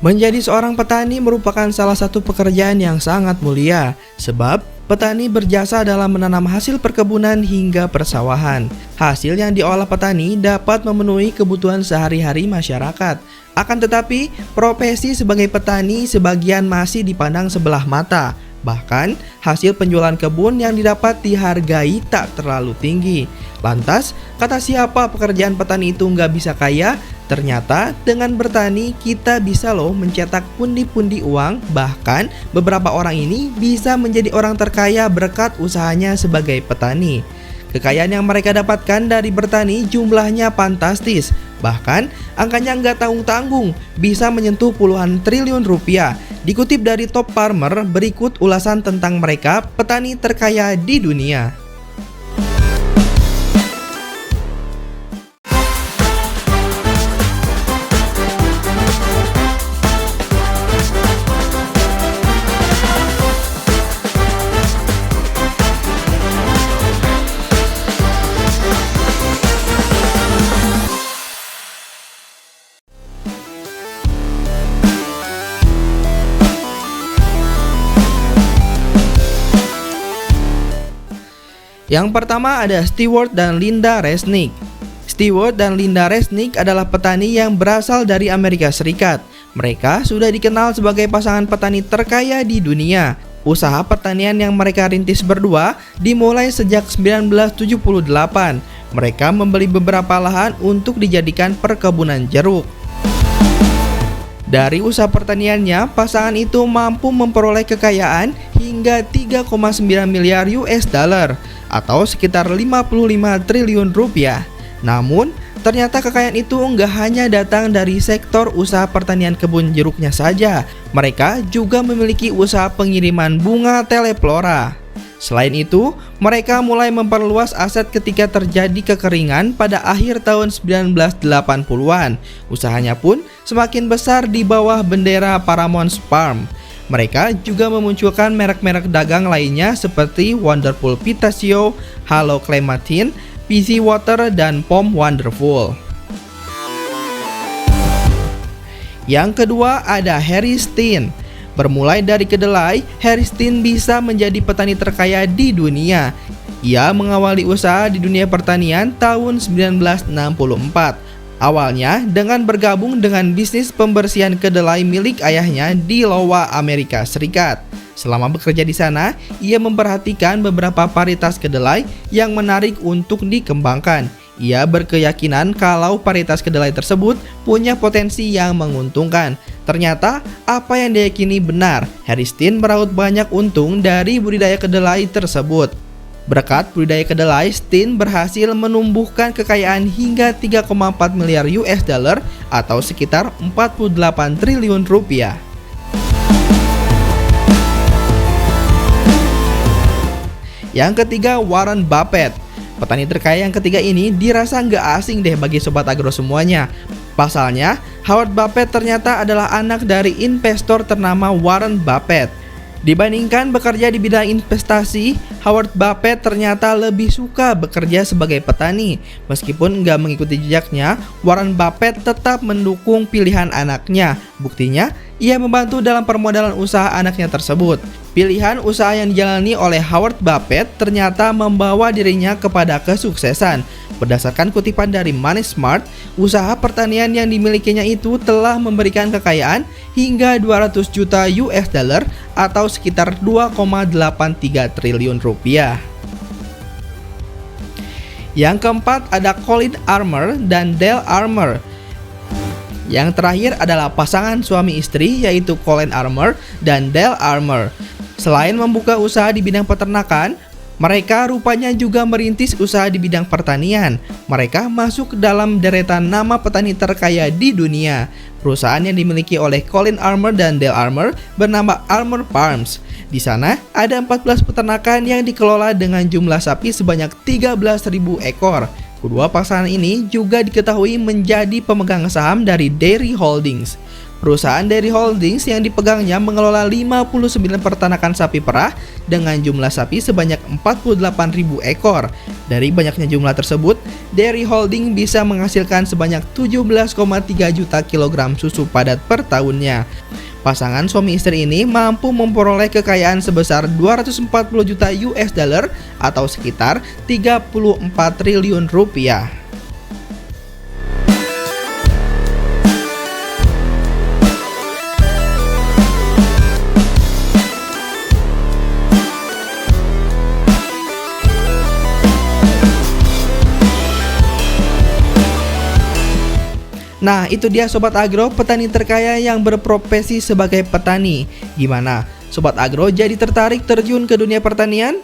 Menjadi seorang petani merupakan salah satu pekerjaan yang sangat mulia, sebab petani berjasa dalam menanam hasil perkebunan hingga persawahan. Hasil yang diolah petani dapat memenuhi kebutuhan sehari-hari masyarakat. Akan tetapi, profesi sebagai petani sebagian masih dipandang sebelah mata. Bahkan, hasil penjualan kebun yang didapat dihargai tak terlalu tinggi. Lantas, kata siapa pekerjaan petani itu nggak bisa kaya? Ternyata dengan bertani kita bisa loh mencetak pundi-pundi uang. Bahkan beberapa orang ini bisa menjadi orang terkaya berkat usahanya sebagai petani. Kekayaan yang mereka dapatkan dari bertani jumlahnya fantastis. Bahkan angkanya nggak tanggung-tanggung, bisa menyentuh puluhan triliun rupiah. Dikutip dari Top Farmer, berikut ulasan tentang mereka petani terkaya di dunia. Yang pertama ada Stewart dan Linda Resnick. Stewart dan Linda Resnick adalah petani yang berasal dari Amerika Serikat. Mereka sudah dikenal sebagai pasangan petani terkaya di dunia. Usaha pertanian yang mereka rintis berdua dimulai sejak 1978. Mereka membeli beberapa lahan untuk dijadikan perkebunan jeruk. Dari usaha pertaniannya, pasangan itu mampu memperoleh kekayaan hingga 3,9 miliar US dollar atau sekitar 55 triliun rupiah. Namun, ternyata kekayaan itu nggak hanya datang dari sektor usaha pertanian kebun jeruknya saja. Mereka juga memiliki usaha pengiriman bunga Teleflora. Selain itu, mereka mulai memperluas aset ketika terjadi kekeringan pada akhir tahun 1980-an. Usahanya pun semakin besar di bawah bendera Paramount Farm. Mereka juga memunculkan merek-merek dagang lainnya seperti Wonderful Pistachio, Halo Clementine, Fizzy Water, dan Pom Wonderful. Yang kedua ada Harry Steen. Bermulai dari kedelai, Harry Steen bisa menjadi petani terkaya di dunia. Ia mengawali usaha di dunia pertanian tahun 1964. Awalnya dengan bergabung dengan bisnis pembersihan kedelai milik ayahnya di Iowa, Amerika Serikat. Selama bekerja di sana, ia memperhatikan beberapa varietas kedelai yang menarik untuk dikembangkan. Ia berkeyakinan kalau varietas kedelai tersebut punya potensi yang menguntungkan. Ternyata apa yang diyakini benar, Harry Steen meraup banyak untung dari budidaya kedelai tersebut. Berkat budidaya kedelai, Steen berhasil menumbuhkan kekayaan hingga 3,4 miliar US dollar atau sekitar 48 triliun rupiah. Yang ketiga, Warren Buffett. Petani terkaya yang ketiga ini dirasa nggak asing deh bagi sobat agro semuanya. Pasalnya, Howard Buffett ternyata adalah anak dari investor ternama Warren Buffett. Dibandingkan bekerja di bidang investasi, Howard Buffett ternyata lebih suka bekerja sebagai petani. Meskipun nggak mengikuti jejaknya, Warren Buffett tetap mendukung pilihan anaknya. Buktinya, ia membantu dalam permodalan usaha anaknya tersebut. Pilihan usaha yang dijalani oleh Howard Buffett ternyata membawa dirinya kepada kesuksesan. Berdasarkan kutipan dari Money Smart, usaha pertanian yang dimilikinya itu telah memberikan kekayaan hingga 200 juta US dollar atau sekitar 2,83 triliun rupiah. Yang keempat ada Colin Armour dan Dale Armour. Yang terakhir adalah pasangan suami istri yaitu Colin Armour dan Dale Armour. Selain membuka usaha di bidang peternakan, mereka rupanya juga merintis usaha di bidang pertanian. Mereka masuk dalam deretan nama petani terkaya di dunia. Perusahaan yang dimiliki oleh Colin Armour dan Dale Armour bernama Armour Farms. Di sana ada 14 peternakan yang dikelola dengan jumlah sapi sebanyak 13.000 ekor. Kedua pasangan ini juga diketahui menjadi pemegang saham dari Dairy Holdings. Perusahaan Dairy Holdings yang dipegangnya mengelola 59 peternakan sapi perah dengan jumlah sapi sebanyak 48.000 ekor. Dari banyaknya jumlah tersebut, Dairy Holdings bisa menghasilkan sebanyak 17,3 juta kilogram susu padat per tahunnya. Pasangan suami istri ini mampu memperoleh kekayaan sebesar 240 juta US dollar atau sekitar 34 triliun rupiah. Nah, itu dia Sobat Agro, petani terkaya yang berprofesi sebagai petani. Gimana? Sobat Agro jadi tertarik terjun ke dunia pertanian?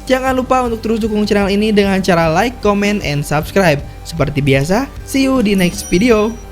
Jangan lupa untuk terus dukung channel ini dengan cara like, comment, and subscribe. Seperti biasa, see you di next video.